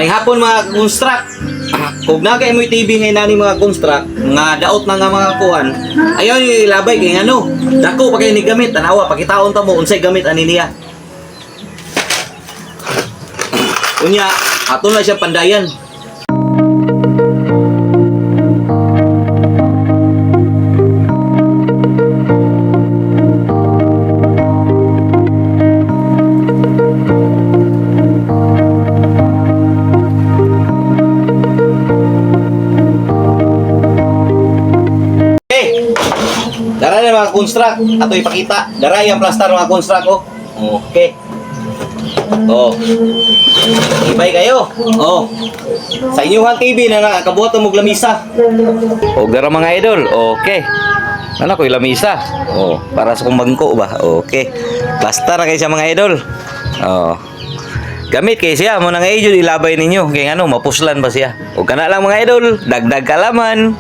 May hapon mga construct. Kung nagay mo TV ngayon na mga construct, mga daot na nga mga kuhan, ayaw nyo ilabay kay ano. Dako pa kayo ni gamit, tanawa, pakitaon ta mo, unsay gamit ani niya. Unya, ato na siya pandayan. Dara na mga construct, ato ipakita. Dara yung plaster mga construct, oh. Okay. Oh. Ibay kayo. Oh. Sa inyong TV na nakabuhat mo lamisa. O dara mga idol. Okay. Nana ko lamisa. Oh, para sa kumbangko ba. Okay. Plaster na kayo sa mga idol. Oh. Gamit kay siya mo nang idol ilabay ninyo kay ano mapuslan ba siya. O kana lang mga idol, dagdag kalaman.